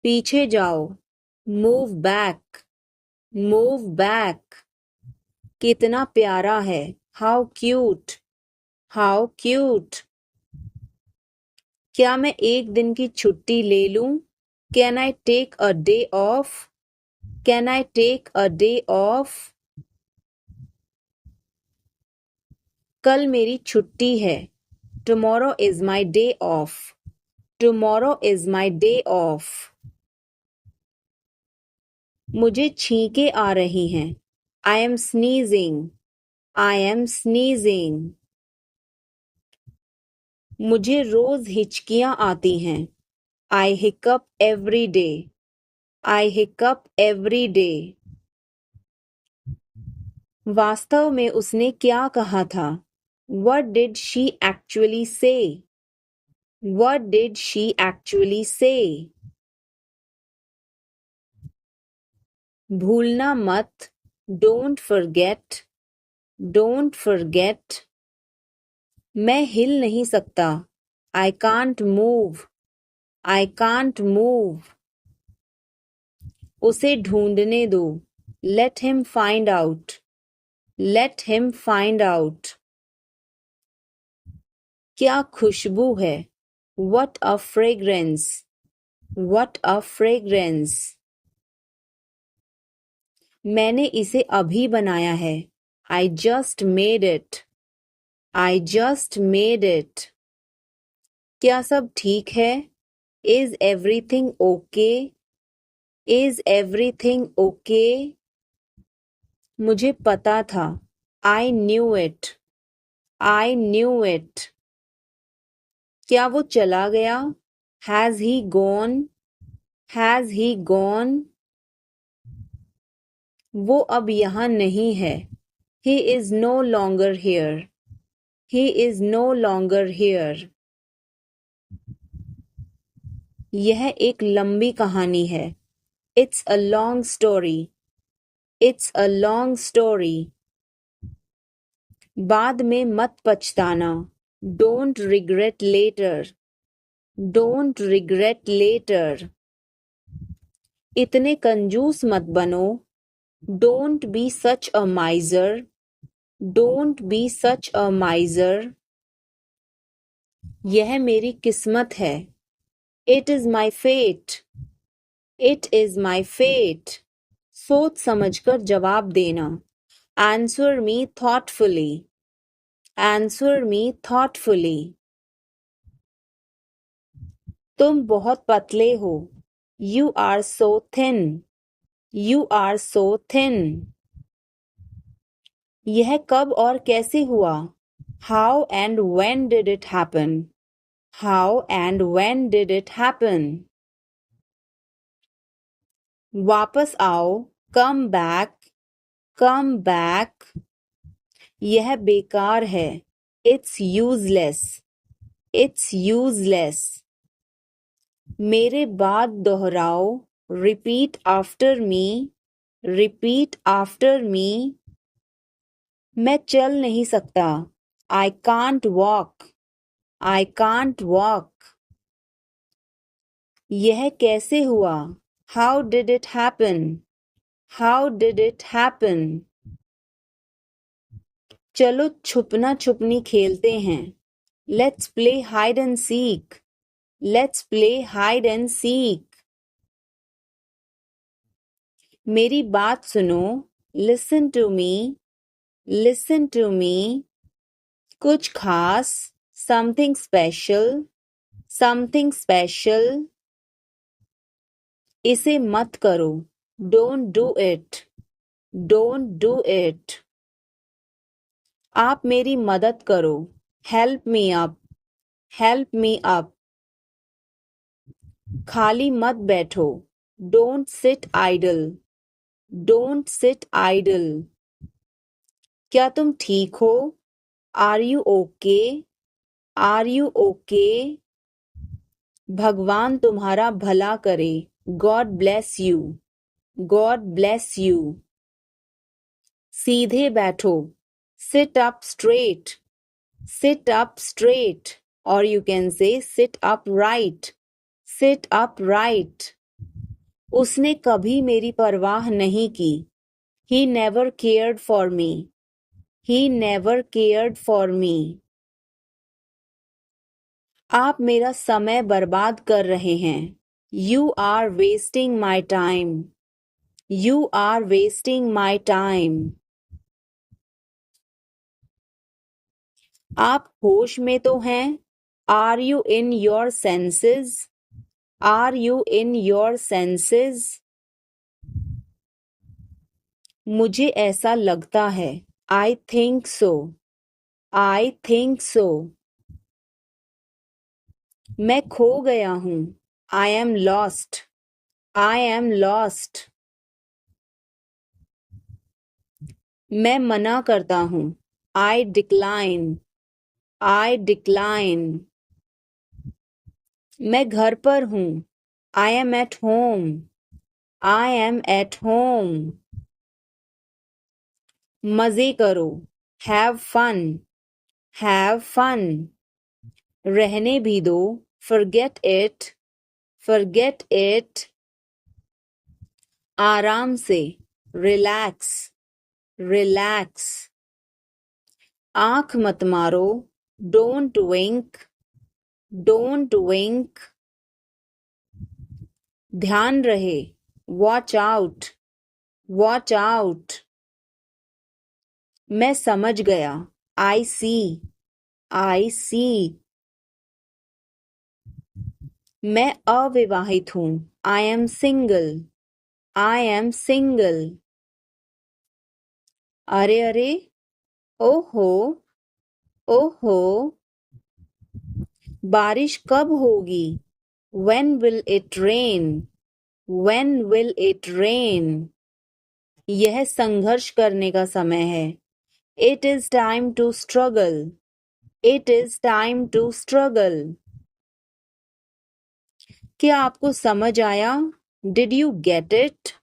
पीछे जाओ. Move back. Move back. कितना प्यारा है. How cute. How cute. क्या मैं एक दिन की छुट्टी ले लूं? Can I take a day off? Can I take a day off? कल मेरी छुट्टी है. Tomorrow is my day off. Tomorrow is my day off. मुझे छींकें आ रही हैं. I am sneezing. I am sneezing. मुझे रोज हिचकियां आती हैं. I hiccup every day. I hiccup every day. वास्तव में उसने क्या कहा था? What did she actually say? What did she actually say? भूलना मत. Don't forget. Don't forget. मैं हिल नहीं सकता. I can't move. I can't move. उसे ढूंढने दो. Let him find out. Let him find out. क्या खुशबू है. What a fragrance. What a fragrance. मैंने इसे अभी बनाया है. I just made it. I just made it. क्या सब ठीक है? Is everything okay? Is everything okay? मुझे पता था. I knew it. I knew it. क्या वो चला गया? Has he gone? Has he gone? वो अब यहाँ नहीं है. He is no longer here. He is no longer here. यह एक लंबी कहानी है. It's a long story. It's a long story. बाद में मत पछताना. Don't regret later. Don't regret later. इतने कंजूस मत बनो. Don't be such a miser. Don't be such a miser. यह मेरी किस्मत है. It is my fate. It is my fate. सोच समझकर जवाब देना. Answer me thoughtfully. Answer me thoughtfully. तुम बहुत पतले हो. You are so thin. You are so thin. यह कब और कैसे हुआ? How and when did it happen? How and when did it happen? वापस आओ. Come back. Come back. यह बेकार है. It's useless. It's useless. मेरे बाद दोहराओ. Repeat after me. Repeat after me. मैं चल नहीं सकता. I can't walk. I can't walk. यह कैसे हुआ? How did it happen? How did it happen? चलो छुपना छुपनी खेलते हैं. Let's play hide and seek. Let's play hide and seek. मेरी बात सुनो. Listen to me. Listen to me. कुछ खास. Something special. Something special. इसे मत करो. Don't do it. Don't do it. आप मेरी मदद करो. Help me up. Help me up. खाली मत बैठो. Don't sit idle. Don't sit idle. क्या तुम ठीक हो? Are you okay? Are you okay? भगवान तुम्हारा भला करे. God bless you. God bless you. सीधे बैठो. Sit up straight. Sit up straight. Or you can say sit upright. Sit upright. उसने कभी मेरी परवाह नहीं की. He never cared for me. He never cared for me. आप मेरा समय बर्बाद कर रहे हैं. You are wasting my time. You are wasting my time. आप होश में तो हैं? Are you in your senses? Are you in your senses? मुझे ऐसा लगता है. I think so. I think so. मैं खो गया हूँ. I am lost. I am lost. मैं मना करता हूँ. I decline. I decline. मैं घर पर हूँ. I am at home. I am at home. मजे करो. Have fun. Have fun. रहने भी दो. Forget it. Forget it. आराम से. Relax. Relax. आँख मत मारो. Don't wink. Don't wink. ध्यान रहे. Watch out. Watch out. मैं समझ गया. I see. I see. मैं अविवाहित हूँ. I am single. I am single. अरे अरे. ओहो. ओहो. बारिश कब होगी? When will it rain? When will it rain? यह संघर्ष करने का समय है. It is time to struggle. It is time to struggle. क्या आपको समझ आया? Did you get it?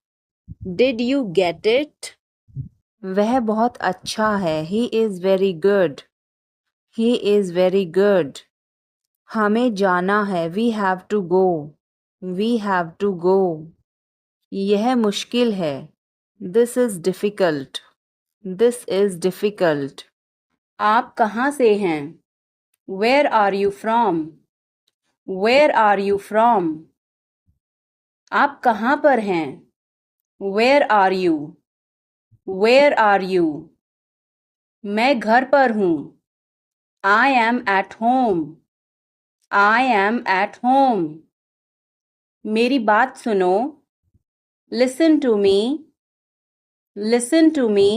Did you get it? वह बहुत अच्छा है. He is very good. He is very good. हमें जाना है. We have to go. We have to go. यह मुश्किल है. This is difficult. This is difficult. आप कहाँ से हैं? Where are you from? Where are you from? आप कहाँ पर हैं? Where are you? Where are you? मैं घर पर हूँ. I am at home. I am at home. मेरी बात सुनो. Listen to me. Listen to me.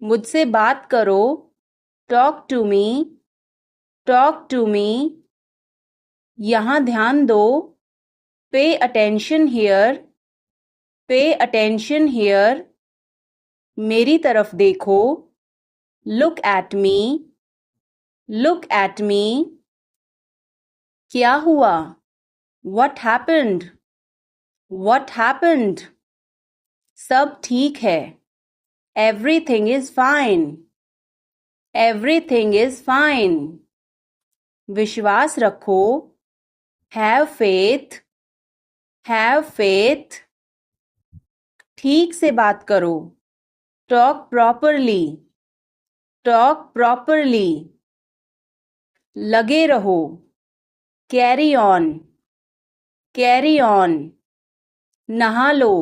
मुझसे बात करो. Talk to me. Talk to me. यहाँ ध्यान दो. Pay attention here. Pay attention here. मेरी तरफ देखो. Look at me. Look at me. क्या हुआ? What happened? What happened? सब ठीक है. Everything is fine. Everything is fine. विश्वास रखो. Have faith. Have faith. ठीक से बात करो. Talk properly. Talk properly. लगे रहो. Carry on. Carry on. नहा लो.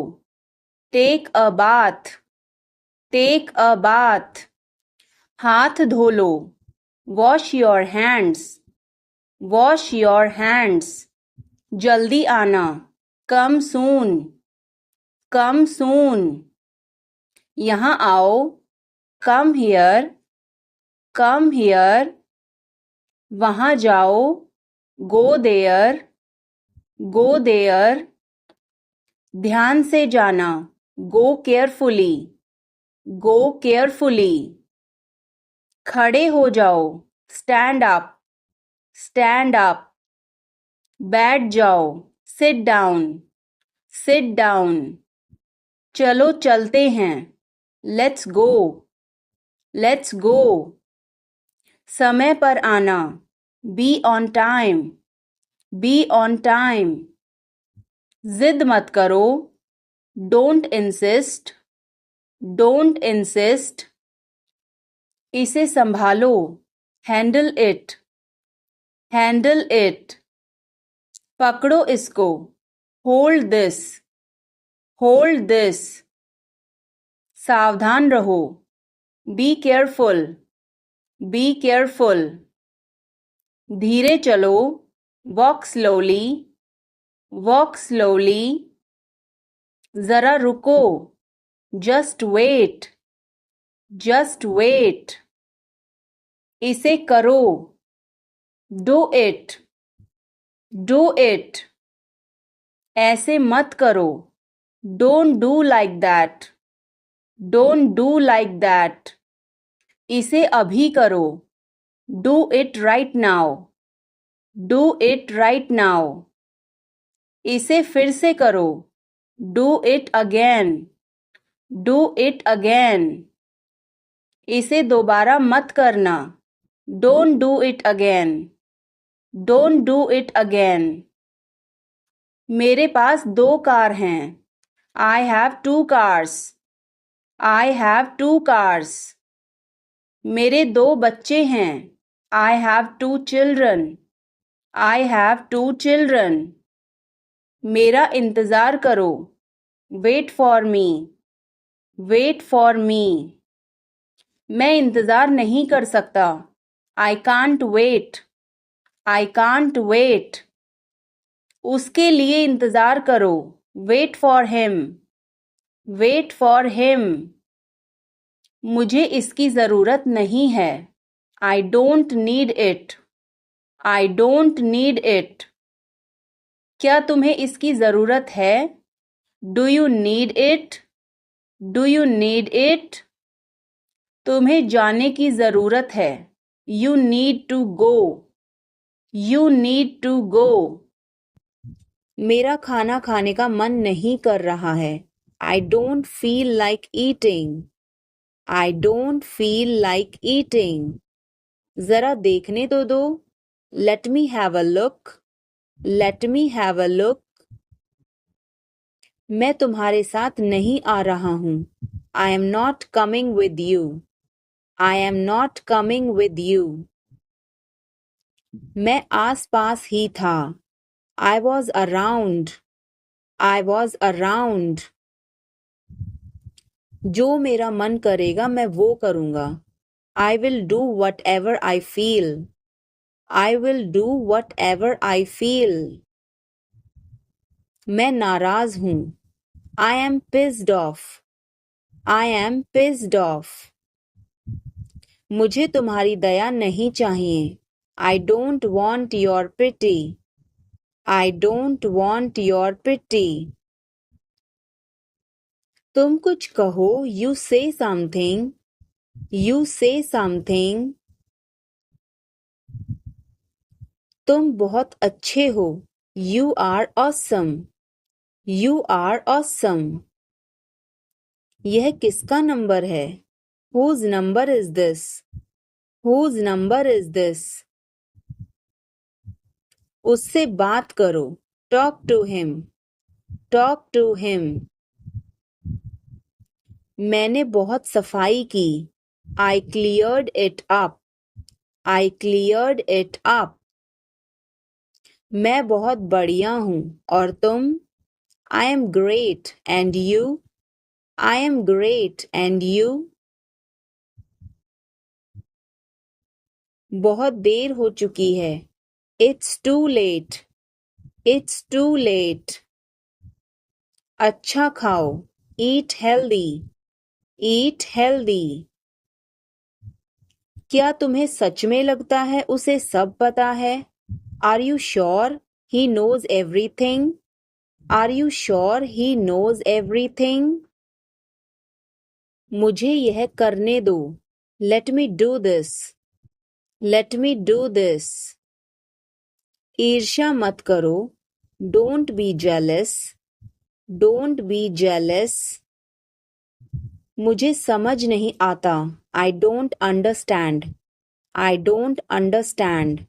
Take a bath. Take a bath. हाथ धो लो. Wash your hands. Wash your hands. जल्दी आना. Come soon. Come soon. यहाँ आओ. Come here. Come here. वहाँ जाओ. Go there. Go there. ध्यान से जाना. Go carefully. Go carefully. खड़े हो जाओ. Stand up. Stand up. बैठ जाओ. Sit down. Sit down. चलो चलते हैं. Let's go. Let's go. समय पर आना. Be on time. Be on time. जिद मत करो. Don't insist. Don't insist. इसे संभालो. Handle it. Handle it. पकड़ो इसको. Hold this. Hold this. सावधान रहो. Be careful. Be careful. धीरे चलो. Walk slowly. Walk slowly. जरा रुको. Just wait. Just wait. इसे करो. Do it. Do it. ऐसे मत करो. Don't do like that. Don't do like that. इसे अभी करो. Do it right now. Do it right now. इसे फिर से करो. Do it again. Do it again. इसे दोबारा मत करना. Don't do it again. Don't do it again. मेरे पास 2 कार हैं. I have 2 cars. I have 2 cars. मेरे 2 बच्चे हैं. I have 2 children. I have 2 children. मेरा इंतज़ार करो. Wait for me. Wait for me. मैं इंतज़ार नहीं कर सकता. I can't wait. I can't wait. उसके लिए इंतज़ार करो. Wait for him. Wait for him. मुझे इसकी ज़रूरत नहीं है. I don't need it. I don't need it. क्या तुम्हें इसकी ज़रूरत है? Do you need it? Do you need it? तुम्हें जाने की ज़रूरत है. You need to go. You need to go. मेरा खाना खाने का मन नहीं कर रहा है. I don't feel like eating. I don't feel like eating. ज़रा देखने तो दो. Let me have a look. Let me have a look. मैं तुम्हारे साथ नहीं आ रहा हूँ. I am not coming with you. I am not coming with you. मैं आस-पास ही था. I was around. I was around. जो मेरा मन करेगा मैं वो करूँगा. I will do whatever I feel. I will do whatever I feel. मैं नाराज़ हूँ. I am pissed off. I am pissed off. मुझे तुम्हारी दया नहीं चाहिए. I don't want your pity. I don't want your pity. तुम कुछ कहो. You say something. You say something. तुम बहुत अच्छे हो. You are awesome. You are awesome. यह किसका नंबर है? Whose number is this? Whose number is this? उससे बात करो. Talk to him. Talk to him. मैंने बहुत सफाई की. I cleared it up. I cleared it up. मैं बहुत बढ़िया हूँ. और तुम? I am great. And you? I am great. And you? बहुत देर हो चुकी है. It's too late. It's too late. अच्छा खाओ. Eat healthy. Eat healthy. क्या तुम्हें सच में लगता है उसे सब पता है? Are you sure he knows everything? Are you sure he knows everything? मुझे यह करने दो. Let me do this. Let me do this. ईर्ष्या मत करो. Don't be jealous. Don't be jealous. मुझे समझ नहीं आता. I don't understand. I don't understand.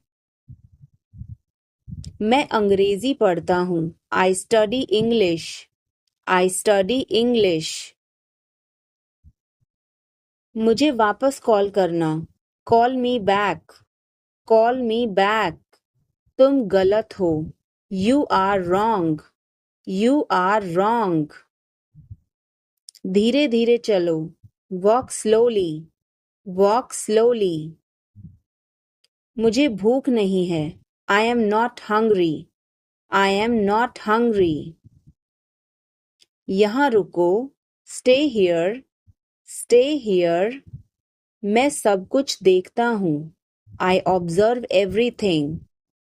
मैं अंग्रेजी पढ़ता हूँ. I study English. I study English. मुझे वापस कॉल करना. Call me back. Call me back. तुम गलत हो. You are wrong. You are wrong. धीरे धीरे चलो. Walk slowly. Walk slowly. मुझे भूख नहीं है. I am not hungry. I am not hungry. यहाँ रुको. Stay here. Stay here. मैं सब कुछ देखता हूँ. I observe everything.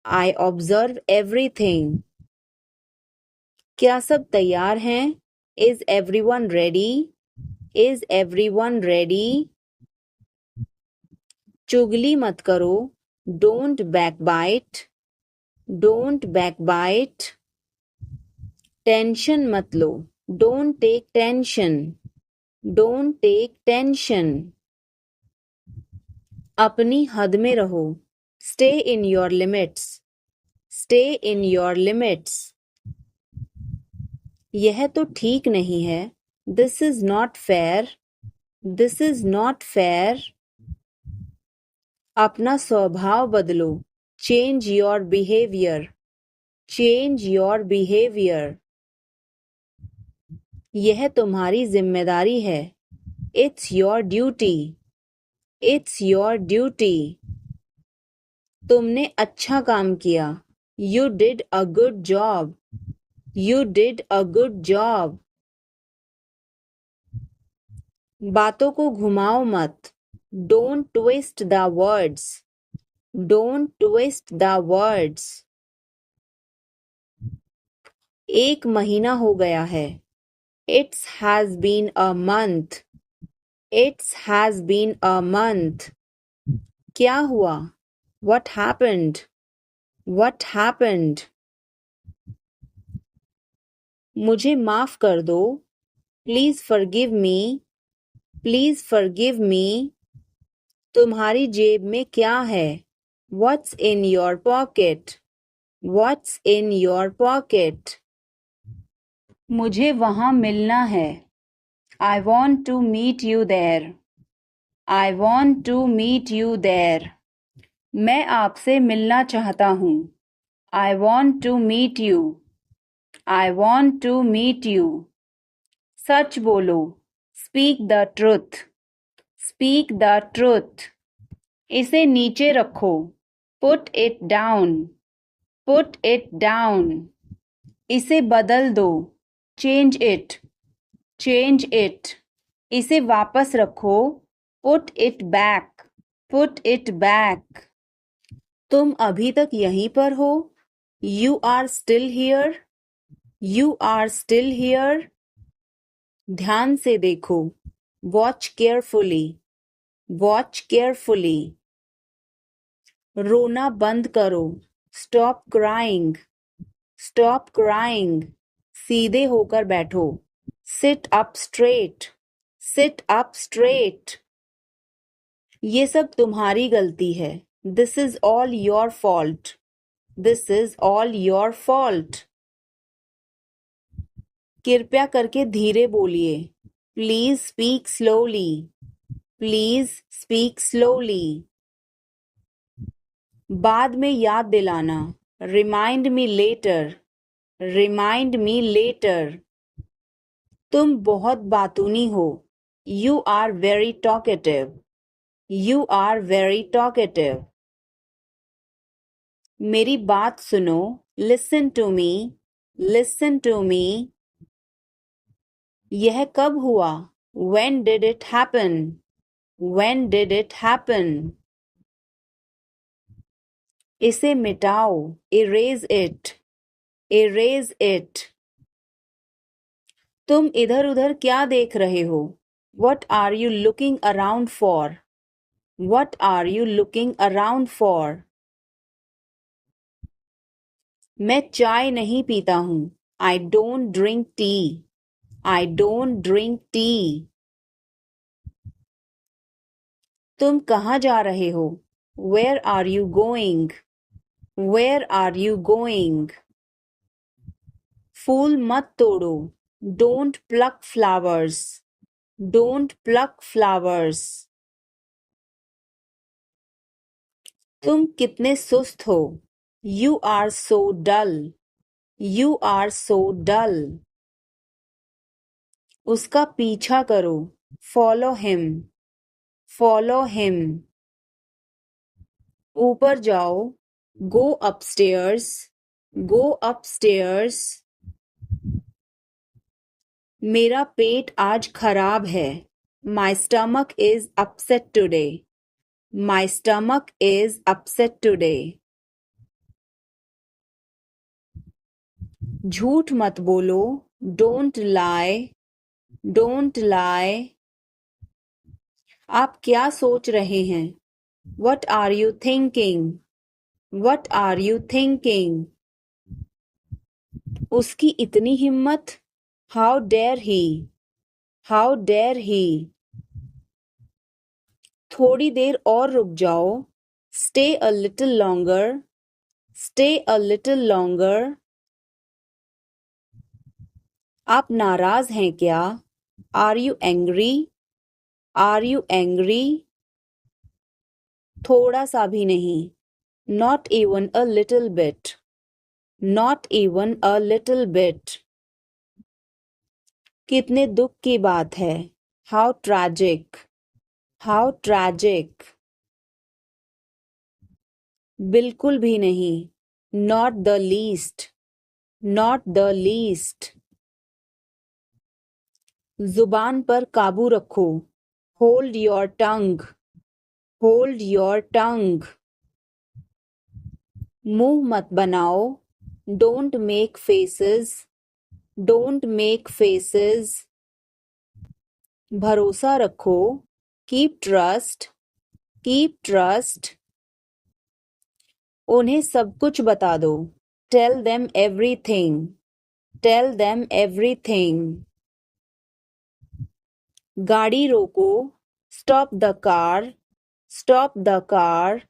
I observe everything. क्या सब तैयार हैं? Is everyone ready? Is everyone ready? चुगली मत करो. Don't backbite. Don't backbite. Tension मत लो. Don't take tension. Don't take tension. अपनी हद में रहो। Stay in your limits. Stay in your limits. यह तो ठीक नहीं है। This is not fair. This is not fair. अपना स्वभाव बदलो। Change your behaviour. Change your behaviour. यह तुम्हारी जिम्मेदारी है। It's your duty. It's your duty. तुमने अच्छा काम किया। You did a good job. You did a good job. बातों को घुमाओ मत। Don't twist the words. Don't twist the words. एक महीना हो गया है। It's has been a month. It's has been a month. क्या हुआ? What happened? What happened? मुझे माफ कर दो। Please forgive me. Please forgive me. तुम्हारी जेब में क्या है? What's in your pocket? What's in your pocket? मुझे वहाँ मिलना है। I want to meet you there. I want to meet you there. मैं आपसे मिलना चाहता हूँ। I want to meet you. I want to meet you. सच बोलो। Speak the truth. Speak the truth. इसे नीचे रखो। Put it down. Put it down. इसे बदल दो। Change it. Change it. इसे वापस रखो। Put it back. Put it back. तुम अभी तक यहीं पर हो? You are still here. You are still here. ध्यान से देखो। Watch carefully. Watch carefully. रोना बंद करो। Stop crying. Stop crying. सीधे होकर बैठो। Sit up straight. Sit up straight. ये सब तुम्हारी गलती है। This is all your fault. This is all your fault. कृपया करके धीरे बोलिए। Please speak slowly. Please speak slowly. बाद में याद दिलाना। Remind me later. Remind me later. तुम बहुत बातूनी हो। You are very talkative. You are very talkative. मेरी बात सुनो। Listen to me. Listen to me. यह कब हुआ? When did it happen? When did it happen? इसे मिटाओ। Erase it. Erase it. तुम इधर उधर क्या देख रहे हो? What are you looking around for? What are you looking around for? मैं चाय नहीं पीता हूँ। I don't drink tea. I don't drink tea. तुम कहाँ जा रहे हो? Where are you going? Where are you going? फूल मत तोड़ो। Don't pluck flowers. Don't pluck flowers. तुम कितने सुस्त हो। You are so dull. You are so dull. उसका पीछा करो। Follow him. Follow him. ऊपर जाओ। Go upstairs. Go upstairs. मेरा पेट आज खराब है। My stomach is upset today. My stomach is upset today. झूठ मत बोलो। Don't lie. Don't lie. आप क्या सोच रहे हैं? What are you thinking? What are you thinking? उसकी इतनी हिम्मत। How dare he? How dare he? थोड़ी देर और रुक जाओ. Stay a little longer. Stay a little longer. आप नाराज हैं क्या? Are you angry? Are you angry? थोड़ा सा भी नहीं. Not even a little bit. Not even a little bit. कितने दुख की बात है. How tragic. How tragic. बिल्कुल भी नहीं. Not the least. Not the least. जुबान पर काबू रखो. Hold your tongue. Hold your tongue. मुंह मत बनाओ. Don't make faces. Don't make faces. भरोसा रखो. Keep trust. Keep trust. उन्हें सब कुछ बता दो. Tell them everything. Tell them everything. गाड़ी रोको. Stop the car. Stop the car.